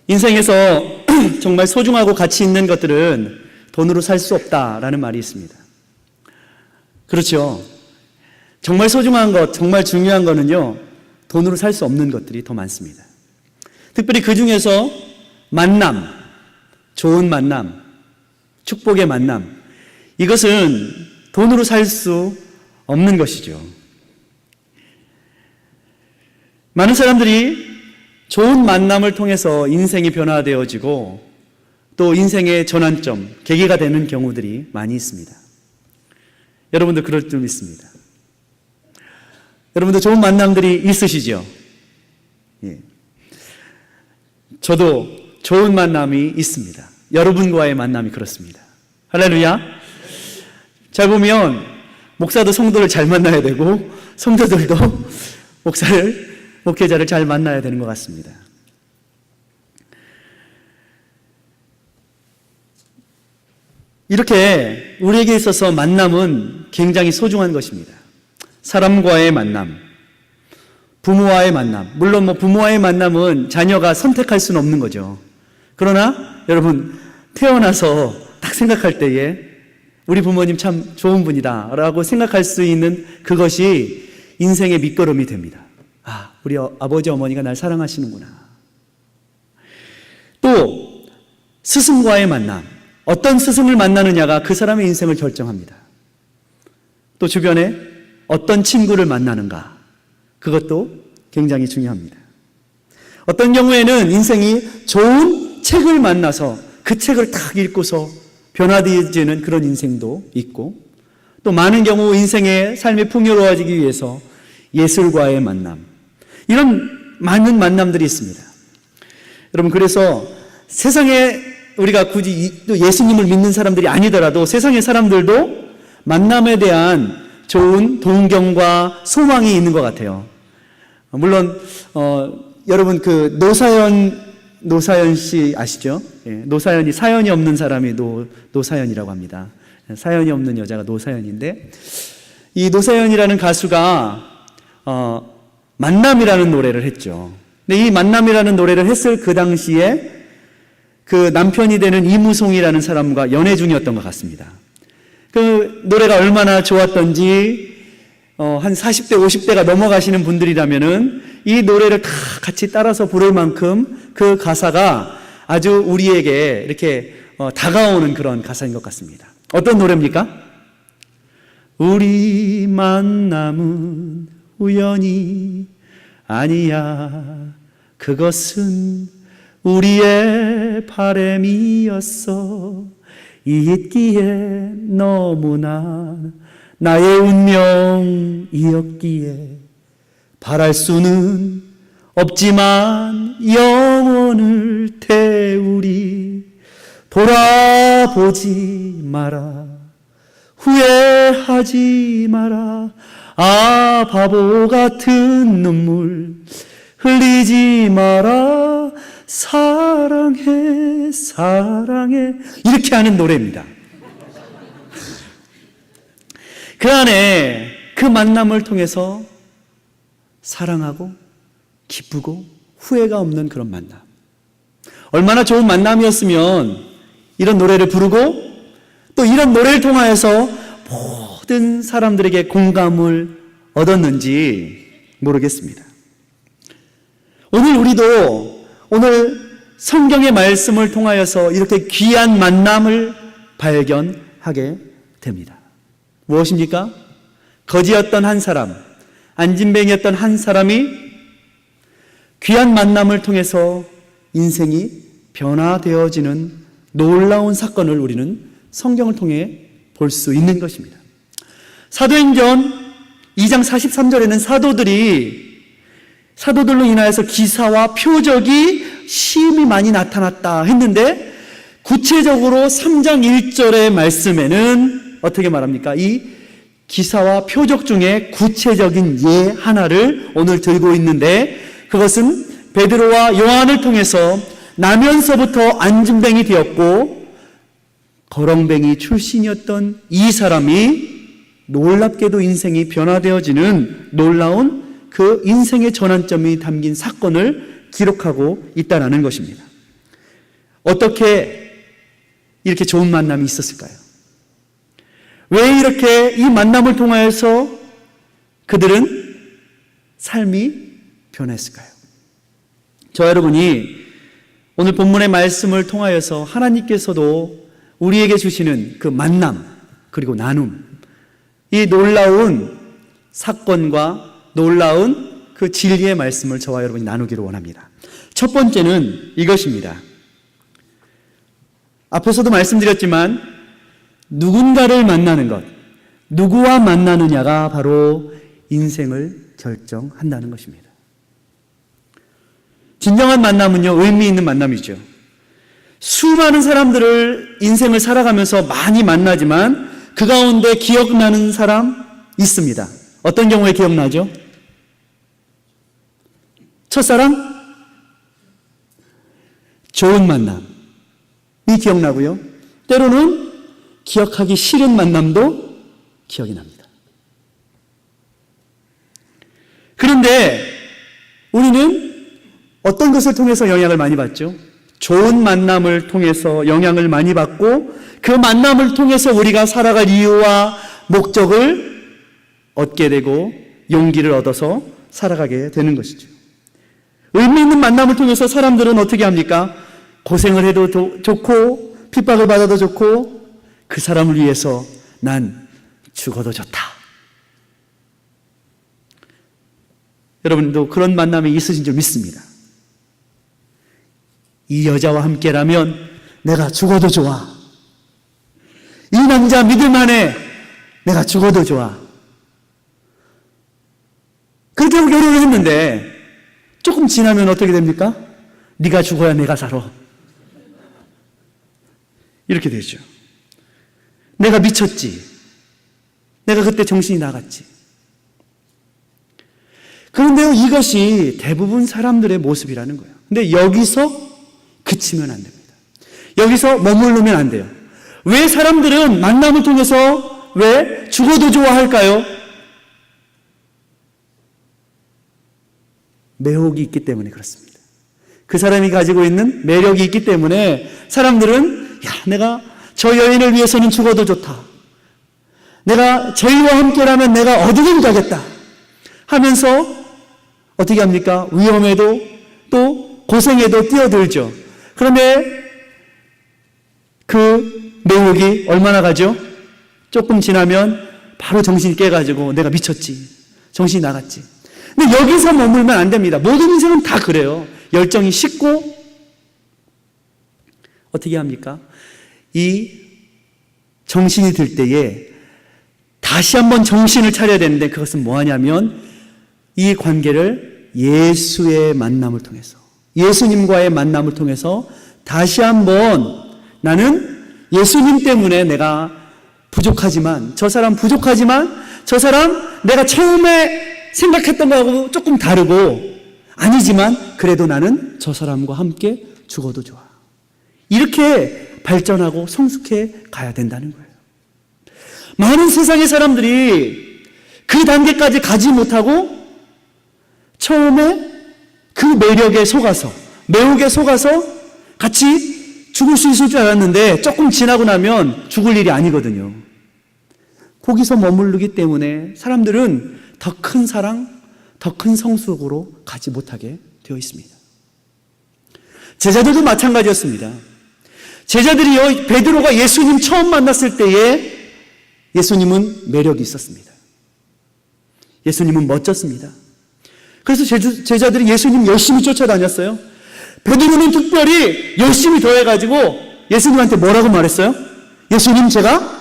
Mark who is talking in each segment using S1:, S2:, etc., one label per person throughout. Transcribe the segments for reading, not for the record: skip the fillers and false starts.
S1: 인생에서 정말 소중하고 가치 있는 것들은 돈으로 살 수 없다라는 말이 있습니다. 그렇죠. 정말 소중한 것, 정말 중요한 거는요, 돈으로 살 수 없는 것들이 더 많습니다. 특별히 그 중에서 만남, 좋은 만남, 축복의 만남, 이것은 돈으로 살 수 없는 것이죠. 많은 사람들이 좋은 만남을 통해서 인생이 변화되어지고 또 인생의 전환점, 계기가 되는 경우들이 많이 있습니다. 여러분도 그럴 줄 믿습니다. 여러분도 좋은 만남들이 있으시죠? 예. 저도 좋은 만남이 있습니다. 여러분과의 만남이 그렇습니다. 할렐루야. 잘 보면 목사도 성도를 잘 만나야 되고 성도들도 목회자를 잘 만나야 되는 것 같습니다. 이렇게 우리에게 있어서 만남은 굉장히 소중한 것입니다. 사람과의 만남, 부모와의 만남. 물론 부모와의 만남은 자녀가 선택할 수는 없는 거죠. 그러나 여러분, 태어나서 딱 생각할 때에 우리 부모님 참 좋은 분이다 라고 생각할 수 있는 그것이 인생의 밑거름이 됩니다. 아, 우리 아버지 어머니가 날 사랑하시는구나. 또 스승과의 만남, 어떤 스승을 만나느냐가 그 사람의 인생을 결정합니다. 또 주변에 어떤 친구를 만나는가, 그것도 굉장히 중요합니다. 어떤 경우에는 인생이 좋은 책을 만나서 그 책을 딱 읽고서 변화되어지는 그런 인생도 있고, 또 많은 경우 인생의 삶이 풍요로워지기 위해서 예술과의 만남, 이런 많은 만남들이 있습니다. 여러분, 그래서 세상에 우리가 굳이 또 예수님을 믿는 사람들이 아니더라도 세상의 사람들도 만남에 대한 좋은 동경과 소망이 있는 것 같아요. 물론 여러분 그 노사연 씨 아시죠? 예, 노사연이 사연이 없는 사람이 노사연이라고 합니다. 사연이 없는 여자가 노사연인데, 이 노사연이라는 가수가 만남이라는 노래를 했죠. 근데 이 만남이라는 노래를 했을 그 당시에 그 남편이 되는 이무송이라는 사람과 연애 중이었던 것 같습니다. 그 노래가 얼마나 좋았던지 한 40대, 50대가 넘어가시는 분들이라면은 이 노래를 다 같이 따라서 부를 만큼 그 가사가 아주 우리에게 이렇게 다가오는 그런 가사인 것 같습니다. 어떤 노래입니까? 우리 만남은 우연이 아니야. 그것은 우리의 바람이었어. 있기에 너무나 나의 운명이었기에 바랄 수는 없지만 영원을 태우리. 돌아보지 마라. 후회하지 마라. 아, 바보 같은 눈물 흘리지 마라. 사랑해, 사랑해. 이렇게 하는 노래입니다. 그 안에 그 만남을 통해서 사랑하고 기쁘고 후회가 없는 그런 만남. 얼마나 좋은 만남이었으면 이런 노래를 부르고 또 이런 노래를 통하여서 모든 사람들에게 공감을 얻었는지 모르겠습니다. 오늘 성경의 말씀을 통하여서 이렇게 귀한 만남을 발견하게 됩니다. 무엇입니까? 거지였던 한 사람, 안진뱅이였던 한 사람이 귀한 만남을 통해서 인생이 변화되어지는 놀라운 사건을 우리는 성경을 통해 볼 수 있는 것입니다. 사도행전 2장 43절에는 사도들로 인하여서 기사와 표적이 심히 많이 나타났다 했는데, 구체적으로 3장 1절의 말씀에는 어떻게 말합니까? 이 기사와 표적 중에 구체적인 예 하나를 오늘 들고 있는데, 그것은 베드로와 요한을 통해서 나면서부터 안진뱅이 되었고 거렁뱅이 출신이었던 이 사람이 놀랍게도 인생이 변화되어지는 놀라운 그 인생의 전환점이 담긴 사건을 기록하고 있다는 것입니다. 어떻게 이렇게 좋은 만남이 있었을까요? 왜 이렇게 이 만남을 통하여서 그들은 삶이 변했을까요? 저와 여러분이 오늘 본문의 말씀을 통하여서 하나님께서도 우리에게 주시는 그 만남 그리고 나눔, 이 놀라운 사건과 놀라운 그 진리의 말씀을 저와 여러분이 나누기를 원합니다. 첫 번째는 이것입니다. 앞에서도 말씀드렸지만 누군가를 만나는 것, 누구와 만나느냐가 바로 인생을 결정한다는 것입니다. 진정한 만남은요, 의미 있는 만남이죠. 수많은 사람들을 인생을 살아가면서 많이 만나지만 그 가운데 기억나는 사람 있습니다. 어떤 경우에 기억나죠? 첫사랑? 좋은 만남이 기억나고요. 때로는 기억하기 싫은 만남도 기억이 납니다. 그런데 우리는 어떤 것을 통해서 영향을 많이 받죠? 좋은 만남을 통해서 영향을 많이 받고 그 만남을 통해서 우리가 살아갈 이유와 목적을 얻게 되고 용기를 얻어서 살아가게 되는 것이죠. 의미 있는 만남을 통해서 사람들은 어떻게 합니까? 고생을 해도 좋고 핍박을 받아도 좋고 그 사람을 위해서 난 죽어도 좋다. 여러분도 그런 만남이 있으신 줄 믿습니다. 이 여자와 함께라면 내가 죽어도 좋아. 이 남자 믿을만해. 내가 죽어도 좋아. 그렇게 결혼을 했는데 조금 지나면 어떻게 됩니까? 네가 죽어야 내가 살아. 이렇게 되죠. 내가 미쳤지. 내가 그때 정신이 나갔지. 그런데요, 이것이 대부분 사람들의 모습이라는 거예요. 근데 여기서 그치면 안 됩니다. 여기서 머무르면 안 돼요. 왜 사람들은 만남을 통해서 왜 죽어도 좋아할까요? 매혹이 있기 때문에 그렇습니다. 그 사람이 가지고 있는 매력이 있기 때문에 사람들은 내가 저 여인을 위해서는 죽어도 좋다. 내가 저희와 함께라면 내가 어디든 가겠다 하면서 어떻게 합니까? 위험에도 또 고생에도 뛰어들죠. 그런데 그 매혹이 얼마나 가죠? 조금 지나면 바로 정신이 깨가지고 내가 미쳤지. 정신이 나갔지. 근데 여기서 머물면 안 됩니다. 모든 인생은 다 그래요. 열정이 식고 어떻게 합니까? 이 정신이 들 때에 다시 한번 정신을 차려야 되는데 그것은 뭐하냐면 이 관계를 예수의 만남을 통해서 예수님과의 만남을 통해서 다시 한번 나는 예수님 때문에 내가 부족하지만 저 사람 내가 처음에 생각했던 거하고 조금 다르고 아니지만 그래도 나는 저 사람과 함께 죽어도 좋아. 이렇게 발전하고 성숙해 가야 된다는 거예요. 많은 세상의 사람들이 그 단계까지 가지 못하고 처음에 그 매력에 속아서 매혹에 속아서 같이 죽을 수 있을 줄 알았는데 조금 지나고 나면 죽을 일이 아니거든요. 거기서 머무르기 때문에 사람들은 더 큰 사랑, 더 큰 성숙으로 가지 못하게 되어 있습니다. 제자들도 마찬가지였습니다. 제자들이요, 베드로가 예수님 처음 만났을 때에 예수님은 매력이 있었습니다. 예수님은 멋졌습니다. 그래서 제자들이 예수님 열심히 쫓아다녔어요. 베드로는 특별히 열심히 더해가지고 예수님한테 뭐라고 말했어요? 예수님, 제가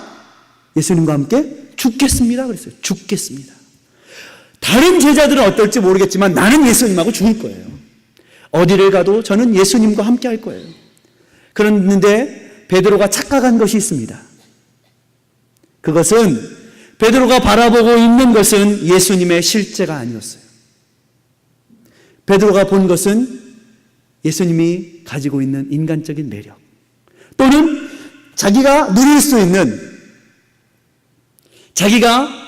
S1: 예수님과 함께 죽겠습니다. 그랬어요. 죽겠습니다. 다른 제자들은 어떨지 모르겠지만 나는 예수님하고 죽을 거예요. 어디를 가도 저는 예수님과 함께 할 거예요. 그런데 베드로가 착각한 것이 있습니다. 그것은 베드로가 바라보고 있는 것은 예수님의 실제가 아니었어요. 베드로가 본 것은 예수님이 가지고 있는 인간적인 매력 또는 자기가 누릴 수 있는 자기가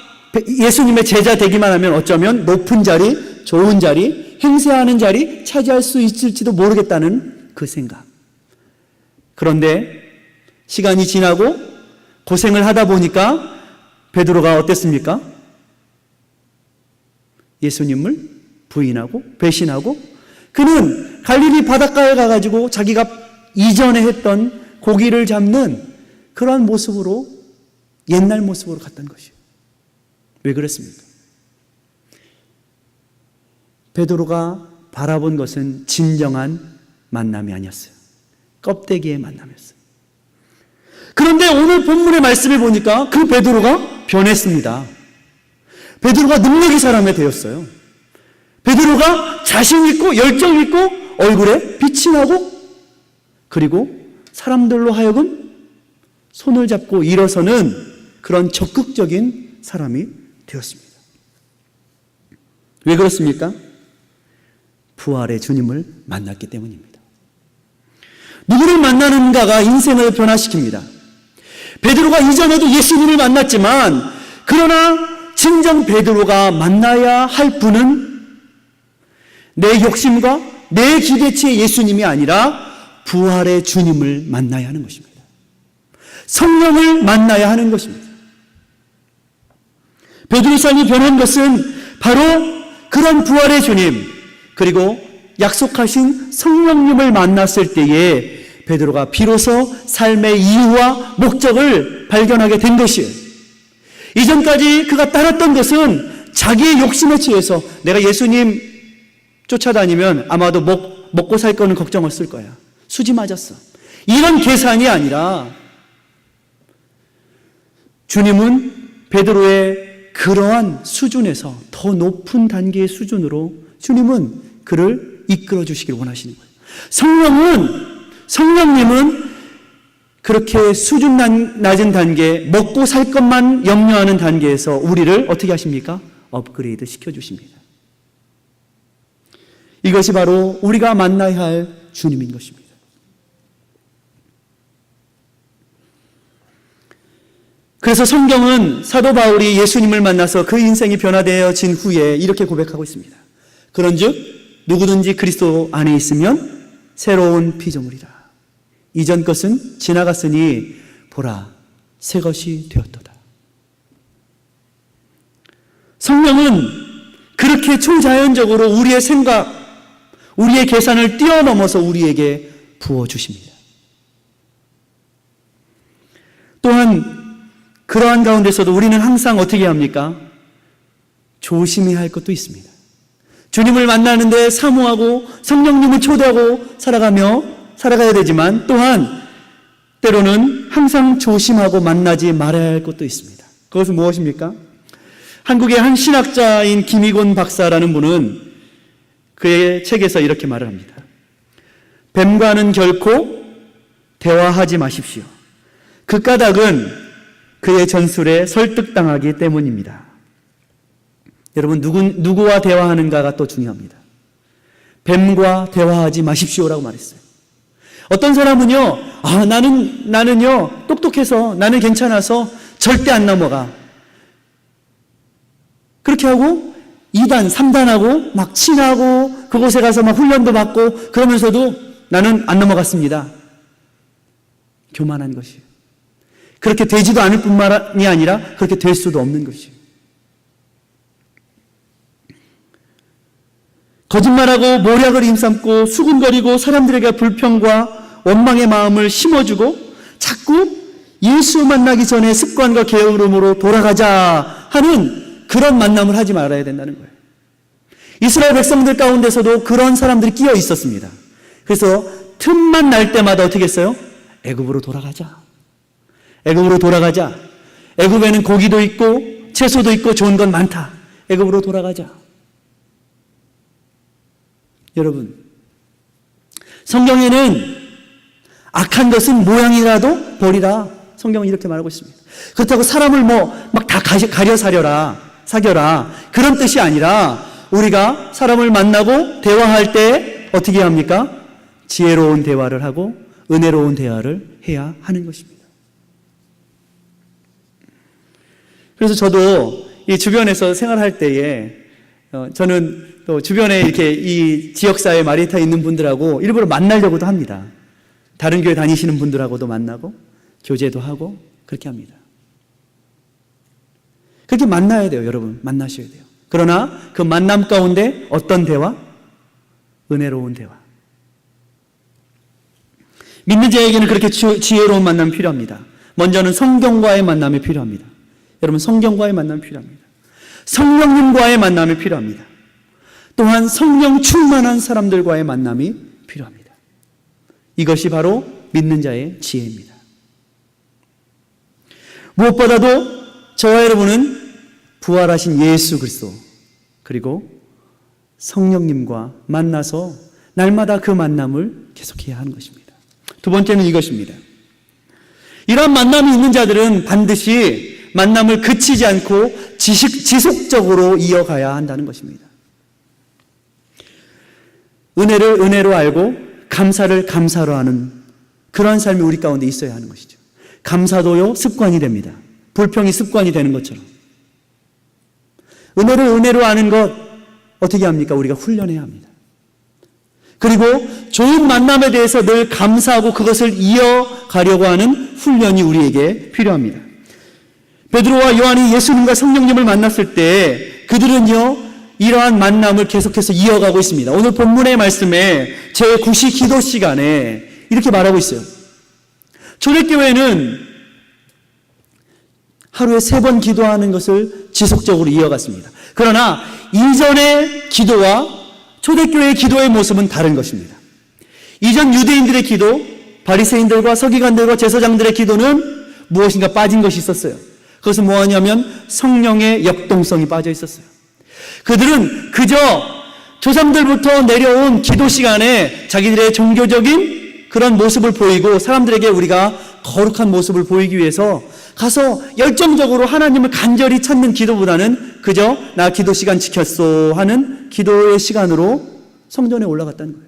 S1: 예수님의 제자 되기만 하면 어쩌면 높은 자리, 좋은 자리, 행세하는 자리 차지할 수 있을지도 모르겠다는 그 생각. 그런데 시간이 지나고 고생을 하다 보니까 베드로가 어땠습니까? 예수님을 부인하고 배신하고 그는 갈릴리 바닷가에 가가지고 자기가 이전에 했던 고기를 잡는 그러한 모습으로 옛날 모습으로 갔던 것이에요. 왜 그랬습니까? 베드로가 바라본 것은 진정한 만남이 아니었어요. 껍데기의 만남이었어요. 그런데 오늘 본문의 말씀을 보니까 그 베드로가 변했습니다. 베드로가 능력이 사람이 되었어요. 베드로가 자신 있고 열정 있고 얼굴에 빛이 나고 그리고 사람들로 하여금 손을 잡고 일어서는 그런 적극적인 사람이 되었습니다. 왜 그렇습니까? 부활의 주님을 만났기 때문입니다. 누구를 만나는가가 인생을 변화시킵니다. 베드로가 이전에도 예수님을 만났지만 그러나 진정 베드로가 만나야 할 분은 내 욕심과 내 기대치의 예수님이 아니라 부활의 주님을 만나야 하는 것입니다. 성령을 만나야 하는 것입니다. 베드로의 삶이 변한 것은 바로 그런 부활의 주님 그리고 약속하신 성령님을 만났을 때에 베드로가 비로소 삶의 이유와 목적을 발견하게 된 것이에요. 이전까지 그가 따랐던 것은 자기의 욕심에 취해서 내가 예수님 쫓아다니면 아마도 먹고 살 거는 걱정 없을 거야. 수지 맞았어. 이런 계산이 아니라 주님은 베드로의 그러한 수준에서 더 높은 단계의 수준으로 주님은 그를 이끌어 주시길 원하시는 거예요. 성령님은 그렇게 수준 낮은 단계, 먹고 살 것만 염려하는 단계에서 우리를 어떻게 하십니까? 업그레이드 시켜주십니다. 이것이 바로 우리가 만나야 할 주님인 것입니다. 그래서 성경은 사도 바울이 예수님을 만나서 그 인생이 변화되어진 후에 이렇게 고백하고 있습니다. 그런즉 누구든지 그리스도 안에 있으면 새로운 피조물이라. 이전 것은 지나갔으니 보라 새 것이 되었도다. 성령은 그렇게 초자연적으로 우리의 생각, 우리의 계산을 뛰어넘어서 우리에게 부어주십니다. 또한 그러한 가운데서도 우리는 항상 어떻게 합니까? 조심해야 할 것도 있습니다. 주님을 만나는데 사모하고 성령님을 초대하고 살아가야 되지만 또한 때로는 항상 조심하고 만나지 말아야 할 것도 있습니다. 그것은 무엇입니까? 한국의 한 신학자인 김희곤 박사라는 분은 그의 책에서 이렇게 말을 합니다. 뱀과는 결코 대화하지 마십시오. 그 까닭은 그의 전술에 설득당하기 때문입니다. 여러분 누구와 대화하는가가 또 중요합니다. 뱀과 대화하지 마십시오라고 말했어요. 어떤 사람은요, 나는요 똑똑해서 나는 괜찮아서 절대 안 넘어가. 그렇게 하고 2단, 3단하고 막 친하고 그곳에 가서 막 훈련도 받고 그러면서도 나는 안 넘어갔습니다. 교만한 것이에요. 그렇게 되지도 않을 뿐만이 아니라 그렇게 될 수도 없는 것이에요. 거짓말하고 모략을 힘삼고 수군거리고 사람들에게 불평과 원망의 마음을 심어주고 자꾸 예수 만나기 전에 습관과 게으름으로 돌아가자 하는 그런 만남을 하지 말아야 된다는 거예요. 이스라엘 백성들 가운데서도 그런 사람들이 끼어 있었습니다. 그래서 틈만 날 때마다 어떻게 했어요? 애굽으로 돌아가자. 애굽으로 돌아가자. 애굽에는 고기도 있고 채소도 있고 좋은 건 많다. 애굽으로 돌아가자. 여러분, 성경에는 악한 것은 모양이라도 버리라. 성경은 이렇게 말하고 있습니다. 그렇다고 사람을 막 다 가려 사겨라. 그런 뜻이 아니라 우리가 사람을 만나고 대화할 때 어떻게 합니까? 지혜로운 대화를 하고 은혜로운 대화를 해야 하는 것입니다. 그래서 저도 이 주변에서 생활할 때에 저는 또 주변에 이렇게 이 지역사회 마리타에 있는 분들하고 일부러 만나려고도 합니다. 다른 교회 다니시는 분들하고도 만나고 교제도 하고 그렇게 합니다. 그렇게 만나야 돼요, 여러분. 만나셔야 돼요. 그러나 그 만남 가운데 어떤 대화? 은혜로운 대화. 믿는 자에게는 그렇게 지혜로운 만남이 필요합니다. 먼저는 성경과의 만남이 필요합니다. 여러분, 성경과의 만남이 필요합니다. 성령님과의 만남이 필요합니다. 또한 성령 충만한 사람들과의 만남이 필요합니다. 이것이 바로 믿는 자의 지혜입니다. 무엇보다도 저와 여러분은 부활하신 예수 그리스도 그리고 성령님과 만나서 날마다 그 만남을 계속해야 하는 것입니다. 두 번째는 이것입니다. 이러한 만남이 있는 자들은 반드시 만남을 그치지 않고 지속적으로 이어가야 한다는 것입니다. 은혜를 은혜로 알고 감사를 감사로 하는 그러한 삶이 우리 가운데 있어야 하는 것이죠. 감사도요, 습관이 됩니다. 불평이 습관이 되는 것처럼. 은혜를 은혜로 아는 것 어떻게 합니까? 우리가 훈련해야 합니다. 그리고 좋은 만남에 대해서 늘 감사하고 그것을 이어가려고 하는 훈련이 우리에게 필요합니다. 베드로와 요한이 예수님과 성령님을 만났을 때 그들은요, 이러한 만남을 계속해서 이어가고 있습니다. 오늘 본문의 말씀에 제9시 기도 시간에 이렇게 말하고 있어요. 초대교회는 하루에 3번 기도하는 것을 지속적으로 이어갔습니다. 그러나 이전의 기도와 초대교회의 기도의 모습은 다른 것입니다. 이전 유대인들의 기도, 바리새인들과 서기관들과 제사장들의 기도는 무엇인가 빠진 것이 있었어요. 그것은 뭐냐면 성령의 역동성이 빠져 있었어요. 그들은 그저 조상들부터 내려온 기도 시간에 자기들의 종교적인 그런 모습을 보이고 사람들에게 우리가 거룩한 모습을 보이기 위해서 가서 열정적으로 하나님을 간절히 찾는 기도보다는 그저 나 기도 시간 지켰소 하는 기도의 시간으로 성전에 올라갔다는 거예요.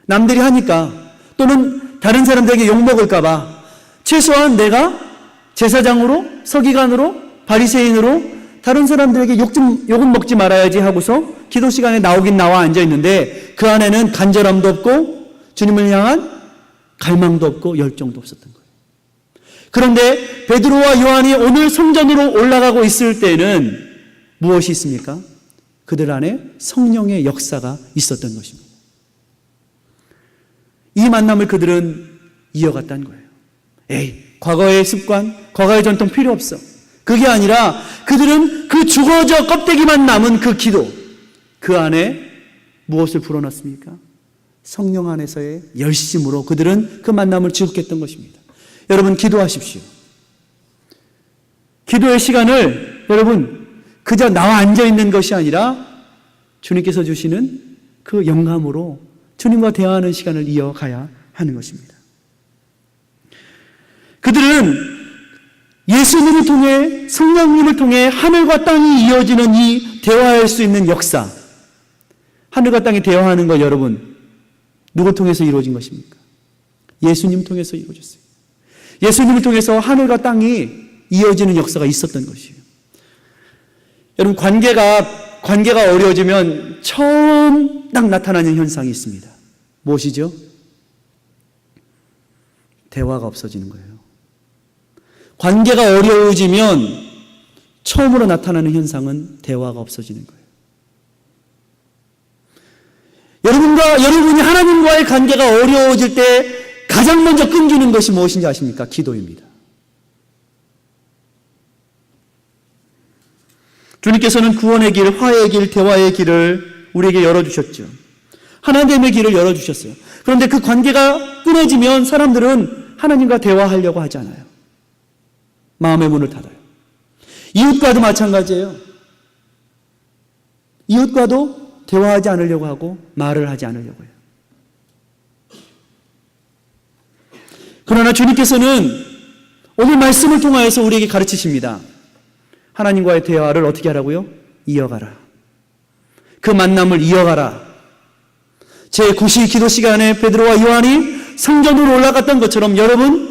S1: 남들이 하니까 또는 다른 사람들에게 욕먹을까 봐 최소한 내가 제사장으로 서기관으로 바리새인으로 다른 사람들에게 욕은 먹지 말아야지 하고서 기도 시간에 나오긴 나와 앉아있는데 그 안에는 간절함도 없고 주님을 향한 갈망도 없고 열정도 없었던 거예요. 그런데 베드로와 요한이 오늘 성전으로 올라가고 있을 때는 무엇이 있습니까? 그들 안에 성령의 역사가 있었던 것입니다. 이 만남을 그들은 이어갔다는 거예요. 과거의 습관, 과거의 전통 필요 없어. 그게 아니라 그들은 그 죽어져 껍데기만 남은 그 기도, 그 안에 무엇을 불어넣습니까? 성령 안에서의 열심으로 그들은 그 만남을 지속했던 것입니다. 여러분, 기도하십시오. 기도의 시간을 여러분 그저 나와 앉아있는 것이 아니라 주님께서 주시는 그 영감으로 주님과 대화하는 시간을 이어가야 하는 것입니다. 그들은 예수님을 통해 성령님을 통해 하늘과 땅이 이어지는 이 대화할 수 있는 역사, 하늘과 땅이 대화하는 것 여러분 누굴 통해서 이루어진 것입니까? 예수님 통해서 이루어졌어요. 예수님을 통해서 하늘과 땅이 이어지는 역사가 있었던 것이에요. 여러분, 관계가 어려워지면 처음 딱 나타나는 현상이 있습니다. 무엇이죠? 대화가 없어지는 거예요. 관계가 어려워지면 처음으로 나타나는 현상은 대화가 없어지는 거예요. 여러분이 하나님과의 관계가 어려워질 때 가장 먼저 끊기는 것이 무엇인지 아십니까? 기도입니다. 주님께서는 구원의 길, 화해의 길, 대화의 길을 우리에게 열어주셨죠. 하나님의 길을 열어주셨어요. 그런데 그 관계가 끊어지면 사람들은 하나님과 대화하려고 하지 않아요. 마음의 문을 닫아요. 이웃과도 마찬가지예요. 이웃과도 대화하지 않으려고 하고 말을 하지 않으려고 해요. 그러나 주님께서는 오늘 말씀을 통하여서 우리에게 가르치십니다. 하나님과의 대화를 어떻게 하라고요? 이어가라. 그 만남을 이어가라. 제9시 기도 시간에 베드로와 요한이 성전으로 올라갔던 것처럼 여러분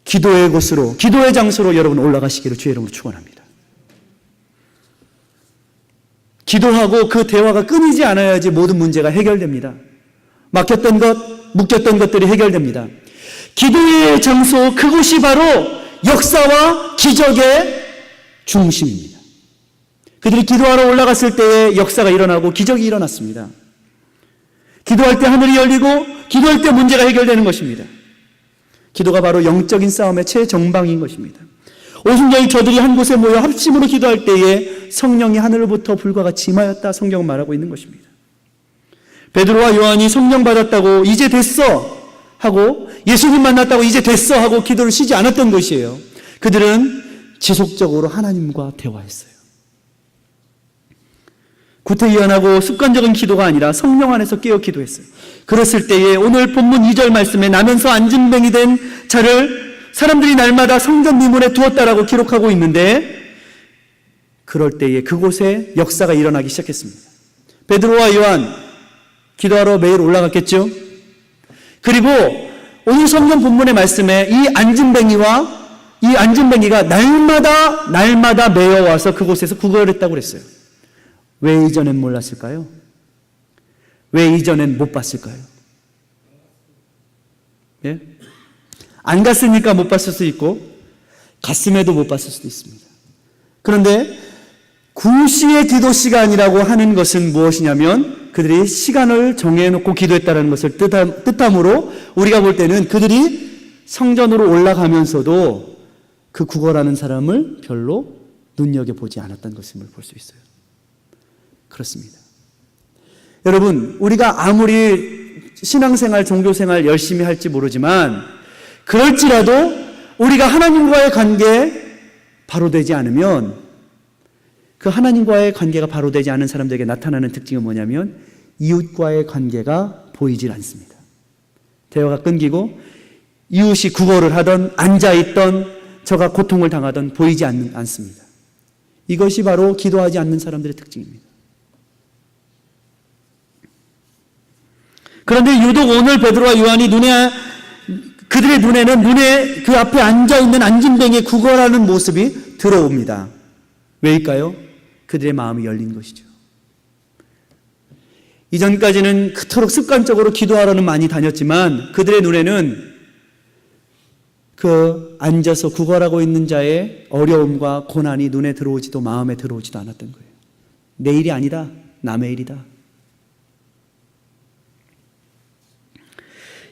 S1: 기도의 곳으로, 기도의 장소로 여러분 올라가시기를 주의 이름으로 축원합니다. 기도하고 그 대화가 끊이지 않아야지 모든 문제가 해결됩니다. 막혔던 것, 묶였던 것들이 해결됩니다. 기도의 장소, 그곳이 바로 역사와 기적의 중심입니다. 그들이 기도하러 올라갔을 때에 역사가 일어나고 기적이 일어났습니다. 기도할 때 하늘이 열리고 기도할 때 문제가 해결되는 것입니다. 기도가 바로 영적인 싸움의 최정방인 것입니다. 오순절에 저들이 한 곳에 모여 합심으로 기도할 때에 성령이 하늘로부터 불과 같이 임하였다, 성경은 말하고 있는 것입니다. 베드로와 요한이 성령 받았다고 이제 됐어 하고, 예수님 만났다고 이제 됐어 하고 기도를 쉬지 않았던 것이에요. 그들은 지속적으로 하나님과 대화했어요. 구태의연하고 습관적인 기도가 아니라 성령 안에서 깨어 기도했어요. 그랬을 때에 오늘 본문 2절 말씀에 나면서 안진뱅이 된 자를 사람들이 날마다 성전 미문에 두었다라고 기록하고 있는데, 그럴 때에 그곳에 역사가 일어나기 시작했습니다. 베드로와 요한 기도하러 매일 올라갔겠죠. 그리고 오늘 성경 본문의 말씀에 이 안진뱅이가 날마다 매여와서 그곳에서 구걸했다고 그랬어요. 왜 이전엔 몰랐을까요? 왜 이전엔 못 봤을까요? 예? 안 갔으니까 못 봤을 수도 있고 갔음에도 못 봤을 수도 있습니다. 그런데 구시의 기도 시간이라고 하는 것은 무엇이냐면 그들이 시간을 정해놓고 기도했다는 것을 뜻하므로 우리가 볼 때는 그들이 성전으로 올라가면서도 그 구걸하는 사람을 별로 눈여겨보지 않았다는 것을 볼 수 있어요. 그렇습니다. 여러분, 우리가 아무리 신앙생활, 종교생활 열심히 할지 모르지만 그럴지라도 우리가 하나님과의 관계 바로 되지 않으면, 그 하나님과의 관계가 바로 되지 않은 사람들에게 나타나는 특징은 뭐냐면 이웃과의 관계가 보이질 않습니다. 대화가 끊기고 이웃이 구걸을 하던 앉아있던 저가 고통을 당하던 보이지 않습니다. 이것이 바로 기도하지 않는 사람들의 특징입니다. 그런데 유독 오늘 베드로와 요한이 그들의 눈에 그 앞에 앉아있는 안진뱅이의 구걸하는 모습이 들어옵니다. 왜일까요? 그들의 마음이 열린 것이죠. 이전까지는 그토록 습관적으로 기도하러는 많이 다녔지만 그들의 눈에는 그 앉아서 구걸하고 있는 자의 어려움과 고난이 눈에 들어오지도 마음에 들어오지도 않았던 거예요. 내 일이 아니다, 남의 일이다.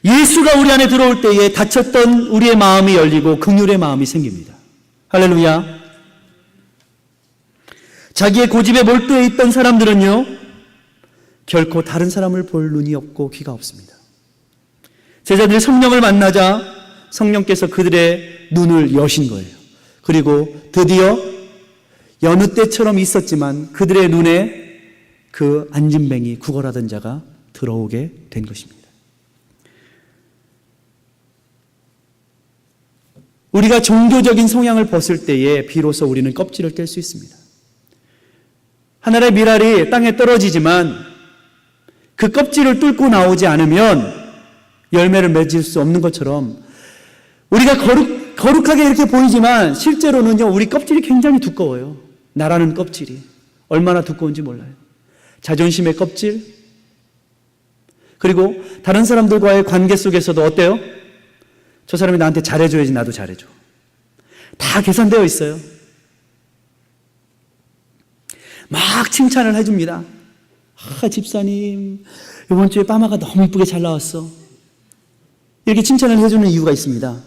S1: 예수가 우리 안에 들어올 때에 닫혔던 우리의 마음이 열리고 긍휼의 마음이 생깁니다. 할렐루야. 자기의 고집에 몰두해 있던 사람들은요, 결코 다른 사람을 볼 눈이 없고 귀가 없습니다. 제자들이 성령을 만나자 성령께서 그들의 눈을 여신 거예요. 그리고 드디어 여느 때처럼 있었지만 그들의 눈에 그 안진뱅이 구걸하던 자가 들어오게 된 것입니다. 우리가 종교적인 성향을 벗을 때에 비로소 우리는 껍질을 뗄 수 있습니다. 하늘의 밀알이 땅에 떨어지지만 그 껍질을 뚫고 나오지 않으면 열매를 맺을 수 없는 것처럼 우리가 거룩하게 이렇게 보이지만 실제로는요, 우리 껍질이 굉장히 두꺼워요. 나라는 껍질이 얼마나 두꺼운지 몰라요. 자존심의 껍질, 그리고 다른 사람들과의 관계 속에서도 어때요? 저 사람이 나한테 잘해줘야지 나도 잘해줘. 다 계산되어 있어요. 막 칭찬을 해줍니다. 집사님 이번 주에 빠마가 너무 이쁘게 잘 나왔어. 이렇게 칭찬을 해주는 이유가 있습니다.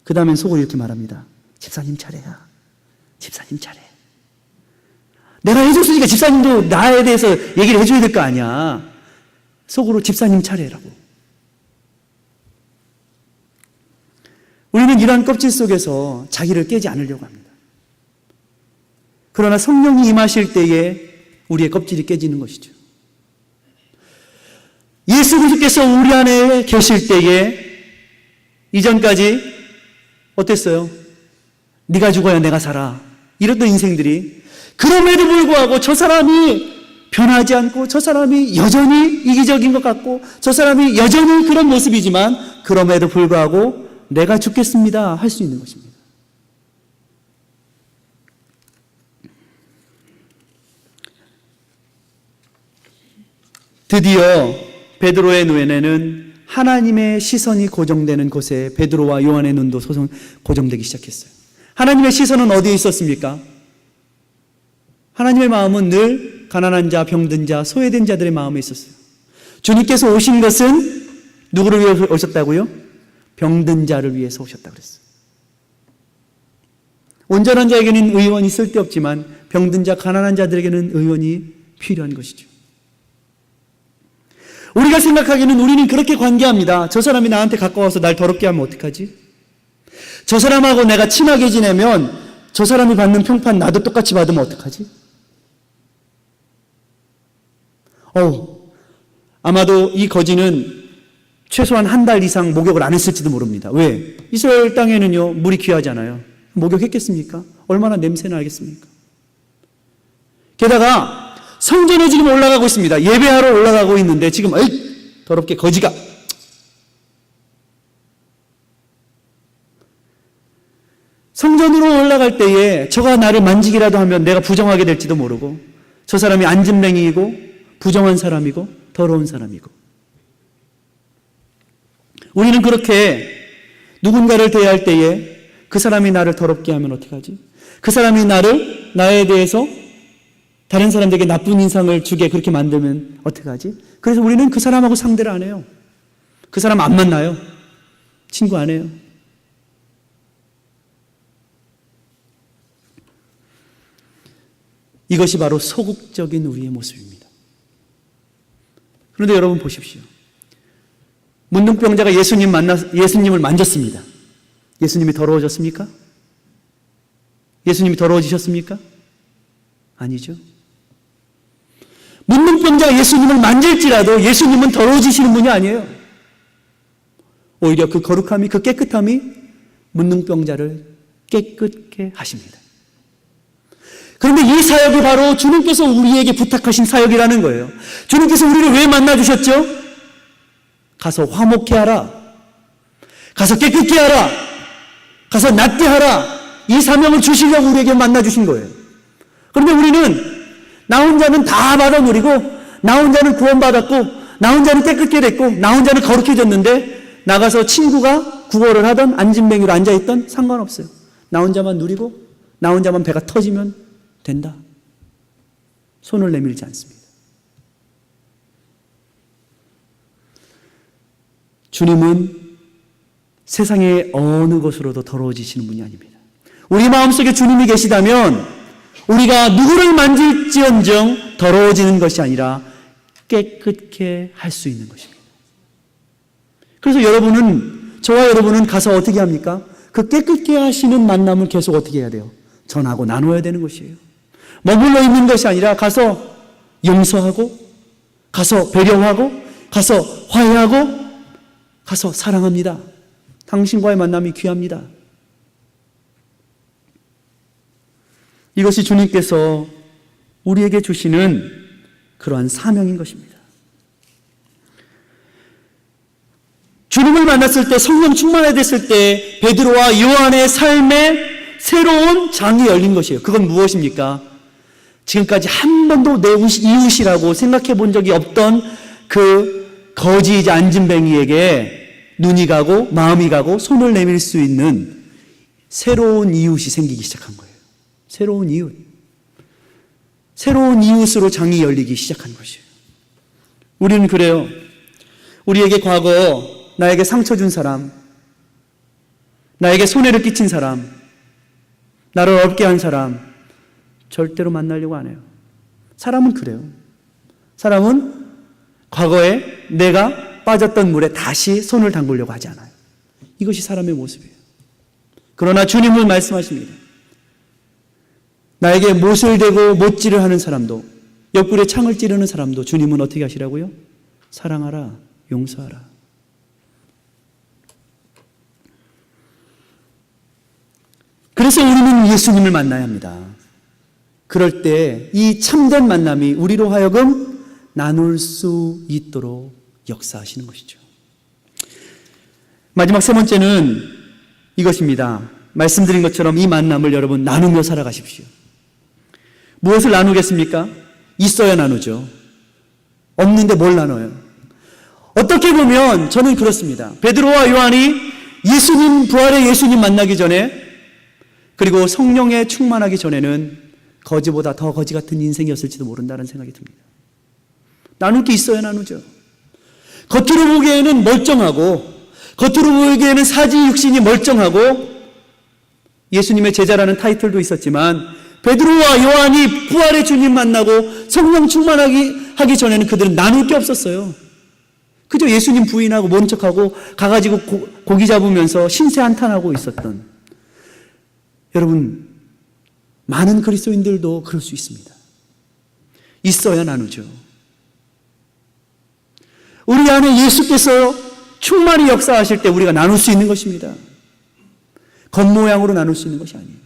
S1: 그 다음엔 속으로 이렇게 말합니다. 집사님 차례야. 집사님 차례. 내가 해줬으니까 집사님도 나에 대해서 얘기를 해줘야 될 거 아니야. 속으로 집사님 차례라고. 우리는 이러한 껍질 속에서 자기를 깨지 않으려고 합니다. 그러나 성령이 임하실 때에 우리의 껍질이 깨지는 것이죠. 예수 그리스도께서 우리 안에 계실 때에 이전까지 어땠어요? 네가 죽어야 내가 살아 이랬던 인생들이, 그럼에도 불구하고 저 사람이 변하지 않고 저 사람이 여전히 이기적인 것 같고 저 사람이 여전히 그런 모습이지만 그럼에도 불구하고 내가 죽겠습니다 할 수 있는 것입니다. 드디어 베드로의 눈에는 하나님의 시선이 고정되는 곳에 베드로와 요한의 눈도 고정되기 시작했어요. 하나님의 시선은 어디에 있었습니까? 하나님의 마음은 늘 가난한 자, 병든 자, 소외된 자들의 마음에 있었어요. 주님께서 오신 것은 누구를 위해서 오셨다고요? 병든 자를 위해서 오셨다고 그랬어요. 온전한 자에게는 의원이 쓸데없지만 병든 자, 가난한 자들에게는 의원이 필요한 것이죠. 우리가 생각하기에는 우리는 그렇게 관계합니다. 저 사람이 나한테 가까워서 날 더럽게 하면 어떡하지? 저 사람하고 내가 친하게 지내면 저 사람이 받는 평판 나도 똑같이 받으면 어떡하지? 아마도 이 거지는 최소한 한 달 이상 목욕을 안 했을지도 모릅니다. 왜? 이스라엘 땅에는요, 물이 귀하잖아요. 목욕했겠습니까? 얼마나 냄새나 알겠습니까? 게다가 성전에 지금 올라가고 있습니다. 예배하러 올라가고 있는데 지금 에이 더럽게 거지가. 성전으로 올라갈 때에 저가 나를 만지기라도 하면 내가 부정하게 될지도 모르고 저 사람이 안진뱅이이고 부정한 사람이고 더러운 사람이고 우리는 그렇게 누군가를 대할 때에 그 사람이 나를 더럽게 하면 어떡하지? 그 사람이 나에 대해서 다른 사람들에게 나쁜 인상을 주게 그렇게 만들면 어떡하지? 그래서 우리는 그 사람하고 상대를 안 해요. 그 사람 안 만나요. 친구 안 해요. 이것이 바로 소극적인 우리의 모습입니다. 그런데 여러분 보십시오. 문둥병자가 예수님을 만졌습니다. 예수님이 더러워졌습니까? 예수님이 더러워지셨습니까? 아니죠. 문둥병자가 예수님을 만질지라도 예수님은 더러워지시는 분이 아니에요. 오히려 그 거룩함이, 그 깨끗함이 문둥병자를 깨끗게 하십니다. 그런데 이 사역이 바로 주님께서 우리에게 부탁하신 사역이라는 거예요. 주님께서 우리를 왜 만나주셨죠? 가서 화목케 하라. 가서 깨끗게 하라. 가서 낫게 하라. 이 사명을 주시려고 우리에게 만나주신 거예요. 그런데 우리는 나 혼자는 다 받아들이고 나 혼자는 구원받았고 나 혼자는 깨끗게 됐고 나 혼자는 거룩해졌는데 나가서 친구가 구걸을 하던 안진뱅이로 앉아있던 상관없어요. 나 혼자만 누리고 나 혼자만 배가 터지면 된다. 손을 내밀지 않습니다. 주님은 세상의 어느 것으로도 더러워지시는 분이 아닙니다. 우리 마음속에 주님이 계시다면 우리가 누구를 만질지언정 더러워지는 것이 아니라 깨끗게 할 수 있는 것입니다. 그래서 저와 여러분은 가서 어떻게 합니까? 그 깨끗게 하시는 만남을 계속 어떻게 해야 돼요? 전하고 나눠야 되는 것이에요. 머물러 있는 것이 아니라 가서 용서하고 가서 배려하고 가서 화해하고 가서 사랑합니다. 당신과의 만남이 귀합니다. 이것이 주님께서 우리에게 주시는 그러한 사명인 것입니다. 주님을 만났을 때, 성령 충만하게 됐을 때 베드로와 요한의 삶에 새로운 장이 열린 것이에요. 그건 무엇입니까? 지금까지 한 번도 내 이웃이라고 생각해 본 적이 없던 그 거지이자 안진뱅이에게 눈이 가고 마음이 가고 손을 내밀 수 있는 새로운 이웃이 생기기 시작한 거예요. 새로운 이웃. 새로운 이웃으로 장이 열리기 시작한 것이에요. 우리는 그래요. 우리에게 과거 나에게 상처 준 사람, 나에게 손해를 끼친 사람, 나를 어렵게 한 사람 절대로 만나려고 안 해요. 사람은 그래요. 사람은 과거에 내가 빠졌던 물에 다시 손을 담그려고 하지 않아요. 이것이 사람의 모습이에요. 그러나 주님은 말씀하십니다. 나에게 못을 대고 못질을 하는 사람도 옆구리에 창을 찌르는 사람도 주님은 어떻게 하시라고요? 사랑하라, 용서하라. 그래서 우리는 예수님을 만나야 합니다. 그럴 때 이 참된 만남이 우리로 하여금 나눌 수 있도록 역사하시는 것이죠. 마지막 세 번째는 이것입니다. 말씀드린 것처럼 이 만남을 여러분 나누며 살아가십시오. 무엇을 나누겠습니까? 있어야 나누죠. 없는데 뭘 나눠요? 어떻게 보면 저는 그렇습니다. 베드로와 요한이 예수님, 부활의 예수님 만나기 전에, 그리고 성령에 충만하기 전에는 거지보다 더 거지 같은 인생이었을지도 모른다는 생각이 듭니다. 나눌 게 있어야 나누죠. 겉으로 보기에는 멀쩡하고, 겉으로 보기에는 사지 육신이 멀쩡하고, 예수님의 제자라는 타이틀도 있었지만, 베드로와 요한이 부활의 주님 만나고 성령 충만하기 전에는 그들은 나눌 게 없었어요. 그저 예수님 부인하고 모른 척하고 가가지고 고기 잡으면서 신세 한탄하고 있었던, 여러분, 많은 그리스도인들도 그럴 수 있습니다. 있어야 나누죠. 우리 안에 예수께서 충만히 역사하실 때 우리가 나눌 수 있는 것입니다. 겉모양으로 나눌 수 있는 것이 아니에요.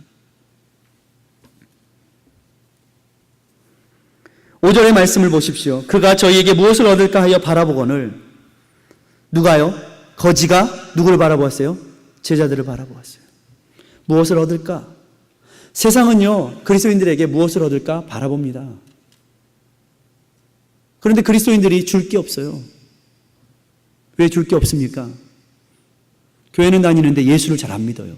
S1: 5절의 말씀을 보십시오. 그가 저희에게 무엇을 얻을까 하여 바라보거늘, 누가요? 거지가 누구를 바라보았어요? 제자들을 바라보았어요. 무엇을 얻을까? 세상은요, 그리스도인들에게 무엇을 얻을까 바라봅니다. 그런데 그리스도인들이 줄 게 없어요. 왜 줄 게 없습니까? 교회는 다니는데 예수를 잘 안 믿어요.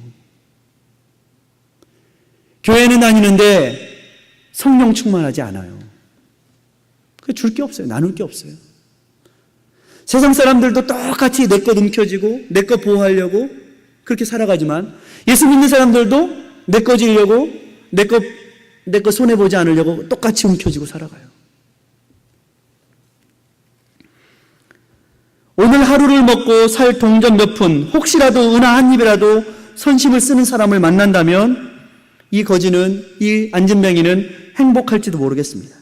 S1: 교회는 다니는데 성령 충만하지 않아요. 줄 게 없어요. 나눌 게 없어요. 세상 사람들도 똑같이 내 것 움켜쥐고 내 것 보호하려고 그렇게 살아가지만, 예수 믿는 사람들도 내 거 지려고 내 거 손해보지 않으려고 똑같이 움켜쥐고 살아가요. 오늘 하루를 먹고 살 동전 몇 푼, 혹시라도 은하 한 입이라도 선심을 쓰는 사람을 만난다면 이 거지는, 이 안진뱅이는 행복할지도 모르겠습니다.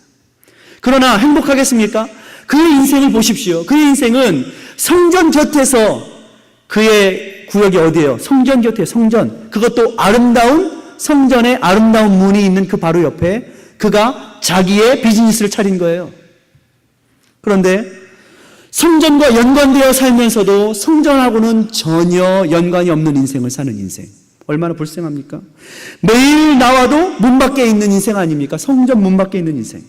S1: 그러나 행복하겠습니까? 그의 인생을 보십시오. 그의 인생은 성전 곁에서, 그의 구역이 어디예요? 성전 곁에, 성전. 그것도 아름다운 성전의 아름다운 문이 있는 그 바로 옆에 그가 자기의 비즈니스를 차린 거예요. 그런데 성전과 연관되어 살면서도 성전하고는 전혀 연관이 없는 인생을 사는 인생. 얼마나 불쌍합니까? 매일 나와도 문 밖에 있는 인생 아닙니까? 성전 문 밖에 있는 인생.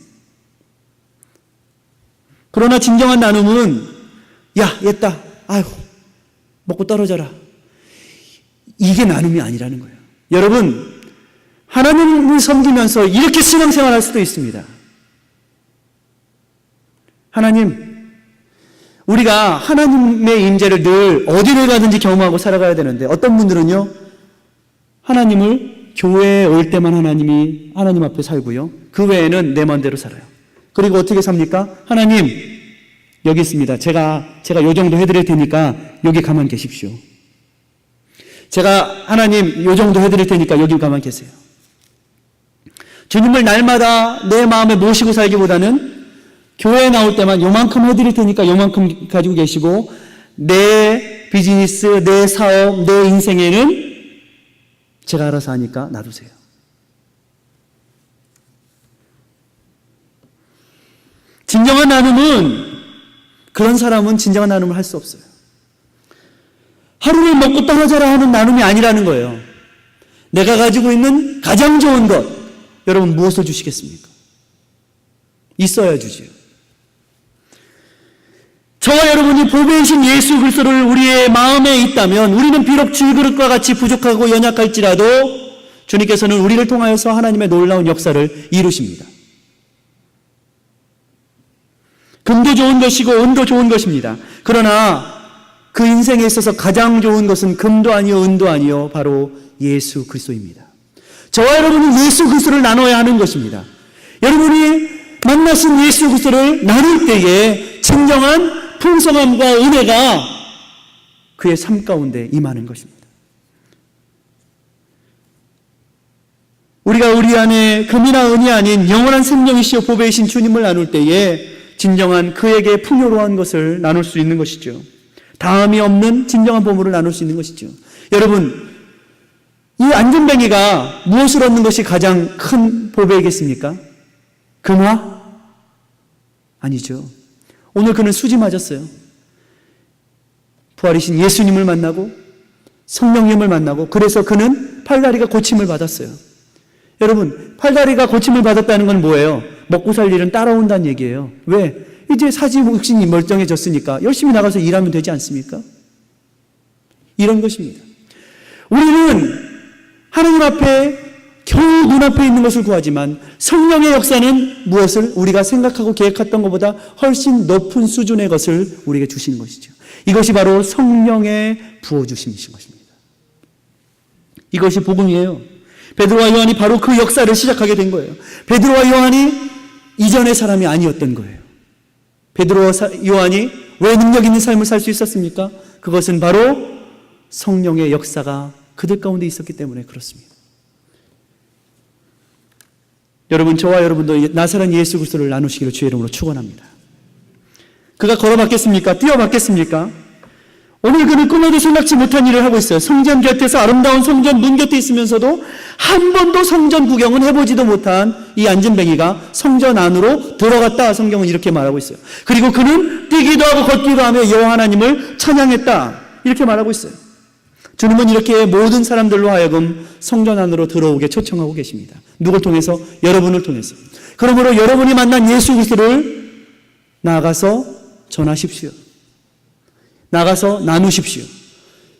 S1: 그러나 진정한 나눔은, 야, 얘다, 아유, 먹고 떨어져라. 이게 나눔이 아니라는 거예요. 여러분, 하나님을 섬기면서 이렇게 신앙생활할 수도 있습니다. 하나님, 우리가 하나님의 임재를 늘 어디를 가든지 경험하고 살아가야 되는데, 어떤 분들은요, 하나님을 교회에 올 때만 하나님 앞에 살고요, 그 외에는 내 마음대로 살아요. 그리고 어떻게 삽니까? 하나님, 여기 있습니다. 제가 요 정도 해드릴 테니까 여기 가만 계십시오. 제가 하나님 요 정도 해드릴 테니까 여기 가만 계세요. 주님을 날마다 내 마음에 모시고 살기보다는 교회에 나올 때만 요만큼 해드릴 테니까 요만큼 가지고 계시고, 내 비즈니스, 내 사업, 내 인생에는 제가 알아서 하니까 놔두세요. 진정한 나눔은, 그런 사람은 진정한 나눔을 할 수 없어요. 하루를 먹고 떨어져라 하는 나눔이 아니라는 거예요. 내가 가지고 있는 가장 좋은 것, 여러분 무엇을 주시겠습니까? 있어야 주지요. 저와 여러분이 보배이신 예수 그리스도를 우리의 마음에 있다면, 우리는 비록 질그릇과 같이 부족하고 연약할지라도 주님께서는 우리를 통하여서 하나님의 놀라운 역사를 이루십니다. 금도 좋은 것이고 은도 좋은 것입니다. 그러나 그 인생에 있어서 가장 좋은 것은 금도 아니요 은도 아니요 바로 예수 그리스도입니다. 저와 여러분이 예수 그리스도를 나눠야 하는 것입니다. 여러분이 만나신 예수 그리스도를 나눌 때에 진정한 풍성함과 은혜가 그의 삶 가운데 임하는 것입니다. 우리가 우리 안에 금이나 은이 아닌 영원한 생명이시여 보배이신 주님을 나눌 때에 진정한 그에게 풍요로운 것을 나눌 수 있는 것이죠. 다음이 없는 진정한 보물을 나눌 수 있는 것이죠. 여러분, 이 안전뱅이가 무엇을 얻는 것이 가장 큰 보배이겠습니까? 금화? 아니죠. 오늘 그는 수지 맞았어요. 부활이신 예수님을 만나고 성령님을 만나고, 그래서 그는 팔다리가 고침을 받았어요. 여러분, 팔다리가 고침을 받았다는 건 뭐예요? 먹고 살 일은 따라온다는 얘기예요. 왜? 이제 사지육신이 멀쩡해졌으니까 열심히 나가서 일하면 되지 않습니까? 이런 것입니다. 우리는 하나님 앞에 겨우 눈앞에 있는 것을 구하지만 성령의 역사는 무엇을 우리가 생각하고 계획했던 것보다 훨씬 높은 수준의 것을 우리에게 주시는 것이죠. 이것이 바로 성령의 부어주심이신 것입니다. 이것이 복음이에요. 베드로와 요한이 바로 그 역사를 시작하게 된 거예요. 베드로와 요한이 이전의 사람이 아니었던 거예요. 베드로와 요한이 왜 능력 있는 삶을 살 수 있었습니까? 그것은 바로 성령의 역사가 그들 가운데 있었기 때문에 그렇습니다. 여러분, 저와 여러분도 나사렛 예수 그리스도를 나누시기를 주의 이름으로 축원합니다. 그가 걸어봤겠습니까? 뛰어봤겠습니까? 오늘 그는 꿈에도 생각지 못한 일을 하고 있어요. 성전 곁에서 아름다운 성전 문 곁에 있으면서도 한 번도 성전 구경은 해보지도 못한 이 안진뱅이가 성전 안으로 들어갔다. 성경은 이렇게 말하고 있어요. 그리고 그는 뛰기도 하고 걷기도 하며 여호와 하나님을 찬양했다. 이렇게 말하고 있어요. 주님은 이렇게 모든 사람들로 하여금 성전 안으로 들어오게 초청하고 계십니다. 누굴 통해서? 여러분을 통해서. 그러므로 여러분이 만난 예수 그리스도를 나아가서 전하십시오. 나가서 나누십시오.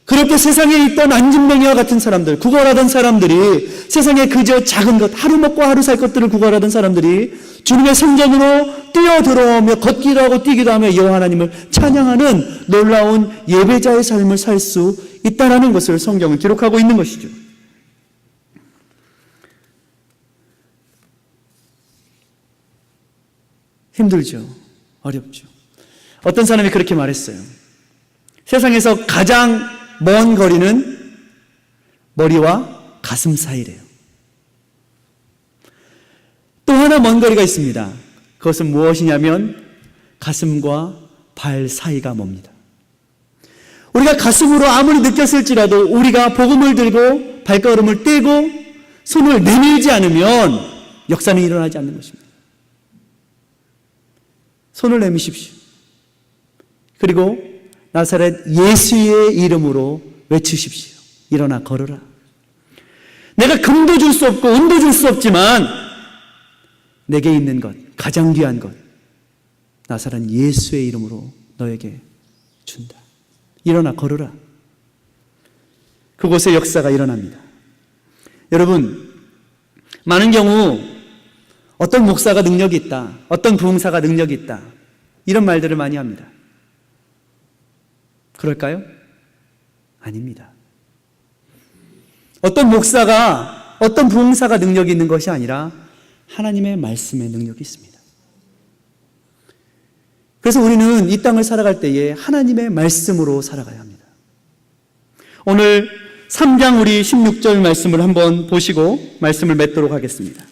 S1: 그렇게 세상에 있던 안진뱅이와 같은 사람들, 구걸하던 사람들이, 세상에 그저 작은 것, 하루 먹고 하루 살 것들을 구걸하던 사람들이 주님의 성전으로 뛰어들어오며 걷기도 하고 뛰기도 하며 여호와 하나님을 찬양하는 놀라운 예배자의 삶을 살 수 있다는 것을 성경은 기록하고 있는 것이죠. 힘들죠. 어렵죠. 어떤 사람이 그렇게 말했어요. 세상에서 가장 먼 거리는 머리와 가슴 사이래요. 또 하나 먼 거리가 있습니다. 그것은 무엇이냐면 가슴과 발 사이가 멉니다. 우리가 가슴으로 아무리 느꼈을지라도 우리가 복음을 들고 발걸음을 떼고 손을 내밀지 않으면 역사는 일어나지 않는 것입니다. 손을 내미십시오. 그리고 나사렛 예수의 이름으로 외치십시오. 일어나 걸어라. 내가 금도 줄 수 없고 은도 줄 수 없지만 내게 있는 것, 가장 귀한 것, 나사렛 예수의 이름으로 너에게 준다. 일어나 걸어라. 그곳에 역사가 일어납니다. 여러분, 많은 경우 어떤 목사가 능력이 있다, 어떤 부흥사가 능력이 있다, 이런 말들을 많이 합니다. 그럴까요? 아닙니다. 어떤 목사가, 어떤 부흥사가 능력이 있는 것이 아니라 하나님의 말씀에 능력이 있습니다. 그래서 우리는 이 땅을 살아갈 때에 하나님의 말씀으로 살아가야 합니다. 오늘 3장 우리 16절 말씀을 한번 보시고 말씀을 맺도록 하겠습니다.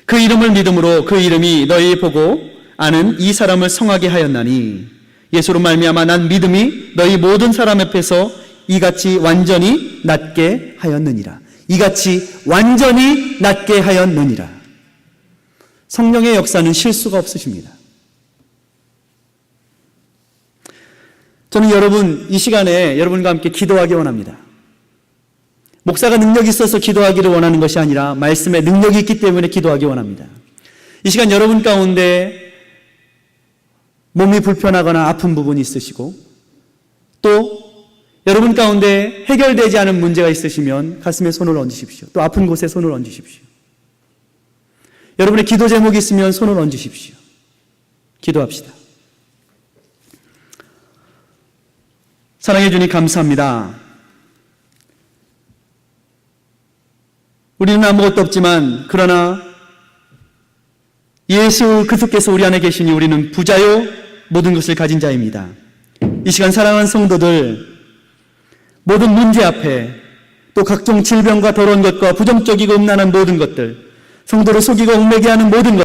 S1: 그 이름을 믿음으로 그 이름이 너희 보고 아는 이 사람을 성하게 하였나니 예수로 말미암아 난 믿음이 너희 모든 사람 앞에서 이같이 완전히 낫게 하였느니라. 이같이 완전히 낫게 하였느니라. 성령의 역사는 실수가 없으십니다. 저는 여러분 이 시간에 여러분과 함께 기도하기 원합니다. 목사가 능력이 있어서 기도하기를 원하는 것이 아니라 말씀에 능력이 있기 때문에 기도하기 원합니다. 이 시간 여러분 가운데 몸이 불편하거나 아픈 부분이 있으시고 또 여러분 가운데 해결되지 않은 문제가 있으시면 가슴에 손을 얹으십시오. 또 아픈 곳에 손을 얹으십시오. 여러분의 기도 제목이 있으면 손을 얹으십시오. 기도합시다. 사랑해 주님 감사합니다. 우리는 아무것도 없지만 그러나 예수 그리스도께서 우리 안에 계시니 우리는 부자요 모든 것을 가진 자입니다. 이 시간 사랑하는 성도들, 모든 문제 앞에 또 각종 질병과 더러운 것과 부정적이고 음란한 모든 것들, 성도를 속이고 얽매게 하는 모든 것,